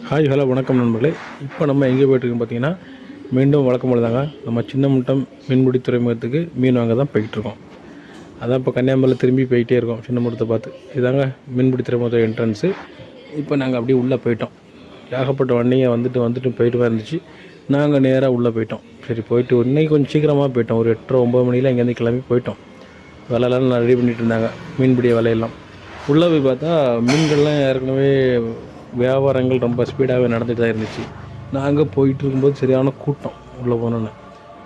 Hi hello வணக்கம் நண்பர்களே. இப்போ நம்ம எங்கே போய்ட்டுருக்கோம் பார்த்தீங்கன்னா, மீண்டும் வழக்கம் போல தாங்க நம்ம சின்னமுட்டம் மீன்பிடி துறைமுகத்துக்கு மீன் வாங்க தான் போய்கிட்ருக்கோம். அதான் இப்போ கன்னியாகுமரியில் திரும்பி போயிட்டே இருக்கோம் சின்னமுட்டத்தை பார்த்து. இதாங்க மீன்பிடி துறைமுகத்தோட என்ட்ரன்ஸு. இப்போ நாங்கள் அப்படியே உள்ளே போயிட்டோம். ஏகப்பட்ட வண்டிங்க வந்துட்டு போயிட்டு இருந்துச்சு. நாங்கள் நேராக உள்ளே போயிட்டோம். சரி போயிட்டு இன்றைக்கி கொஞ்சம் சீக்கிரமாக போயிட்டோம். ஒரு 8:30 9 மணியில் இங்கேருந்து கிளம்பி போயிட்டோம். வலையெல்லாம் நல்லா ரெடி பண்ணிகிட்டு இருந்தாங்க, மீன்பிடிய வலையெல்லாம். உள்ளே போய் பார்த்தா மீன்கள்லாம் ஏற்கனவே வியாபாரங்கள் ரொம்ப ஸ்பீடாகவே நடந்துட்டு தான் இருந்துச்சு. நாங்கள் போயிட்டு இருக்கும்போது சரியான கூட்டம் உள்ளே போனோன்னு.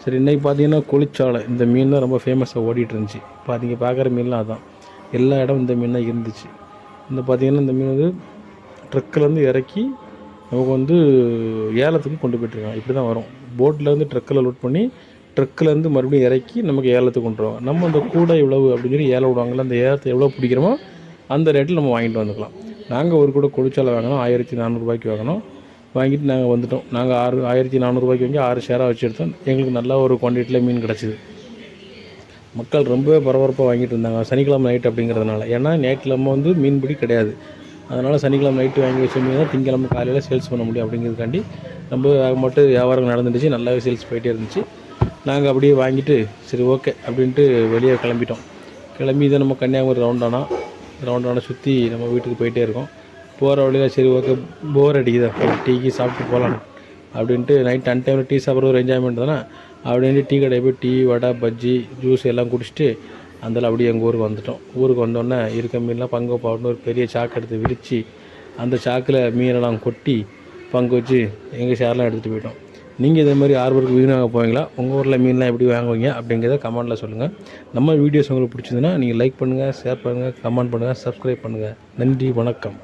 சரி இன்றைக்கி பார்த்தீங்கன்னா கொளிச்சாலை இந்த மீன் தான் ரொம்ப ஃபேமஸாக ஓடிட்டு இருந்துச்சு. இப்போ நீங்கள் பார்க்குற மீன்லாம் அதுதான். எல்லா இடம் இந்த மீன் தான் இருந்துச்சு. இந்த பார்த்திங்கன்னா இந்த மீன் வந்து ட்ரக்கிலேருந்து இறக்கி நமக்கு ஏலத்துக்கு கொண்டு போய்ட்டுருக்காங்க. இப்படி தான் வரும். போட்லேருந்து ட்ரக்கில் லோட் பண்ணி ட்ரக்கிலேருந்து மறுபடியும் இறக்கி நமக்கு ஏலத்துக்கு கொண்டு வருவாங்க. நம்ம அந்த கூடை இவ்வளவு அப்படின்னு சொல்லி ஏலம் விடுவாங்கள்ல, அந்த ஏலத்தை எவ்வளோ பிடிக்கிறோமோ அந்த ரேட்டில் நம்ம வாங்கிட்டு வந்துக்கலாம். நாங்கள் ஒரு கூட கொளிச்சாலை வாங்கினோம். 1400 வாங்கினோம். வாங்கிட்டு நாங்கள் வந்துட்டோம். நாங்கள் 1400 வாங்கி 6 ஷேராக வச்சு எடுத்தோம். எங்களுக்கு நல்ல ஒரு குவான்டிட்டியில் மீன் கிடச்சிது. மக்கள் ரொம்பவே பரபரப்பாக வாங்கிட்டு இருந்தாங்க சனிக்கிழமை நைட் அப்படிங்கிறதுனால. ஏன்னா ஞாயிற்றுக்கிழமை மீன்பிடி கிடையாது. அதனால் சனிக்கிழமை நைட்டு வாங்கி வச்ச மீன் தான் திங்கக்கிழமை காலையில் சேல்ஸ் பண்ண முடியும் அப்படிங்கிறதுக்காண்டி ரொம்ப மட்டும் வியாபாரம் நடந்துடுச்சு. நல்லாவே சேல்ஸ் போயிட்டே இருந்துச்சு. நாங்கள் அப்படியே வாங்கிட்டு சரி ஓகே அப்படின்ட்டு வெளியே கிளம்பிட்டோம். கிளம்பி இதை நம்ம கன்னியாகுமரி ரவுண்டானா சுற்றி நம்ம வீட்டுக்கு போயிட்டே இருக்கோம். போகிற வழியில் சரி ஓகே போர் அடிக்குதா, டீக்கு சாப்பிட்டு போகலாம் அப்படின்ட்டு நைட் டைமில் டீ சாப்பிட்ற ஒரு என்ஜாய்மெண்ட் தானே அப்படின்ட்டு டீ கடையை போய் டீ வடை பஜ்ஜி ஜூஸ் எல்லாம் குடிச்சிட்டு அதில் அப்படியே எங்கள் ஊருக்கு வந்துட்டோம். ஊருக்கு வந்தோடனே இருக்க மீன்லாம் பங்கு போடணும் ஒரு பெரிய சாக்கு எடுத்து விரித்து அந்த சாக்கில் மீனெல்லாம் கொட்டி பங்கு வச்சு எங்கள் ஷேர்லாம் எடுத்துகிட்டு போயிட்டோம். நீங்கள் இதே மாதிரி ஆர்வருக்கு மீன் வாங்க போவீங்களா? உங்கள் ஊரில் மீன்லாம் எப்படி வாங்குவீங்க அப்படிங்கிறத கமெண்ட்டில் சொல்லுங்கள். நம்ம வீடியோஸ் உங்களுக்கு பிடிச்சிருந்துன்னா நீங்கள் லைக் பண்ணுங்கள், ஷேர் பண்ணுங்கள், கமெண்ட் பண்ணுங்கள், சப்ஸ்கிரைப் பண்ணுங்கள். நன்றி, வணக்கம்.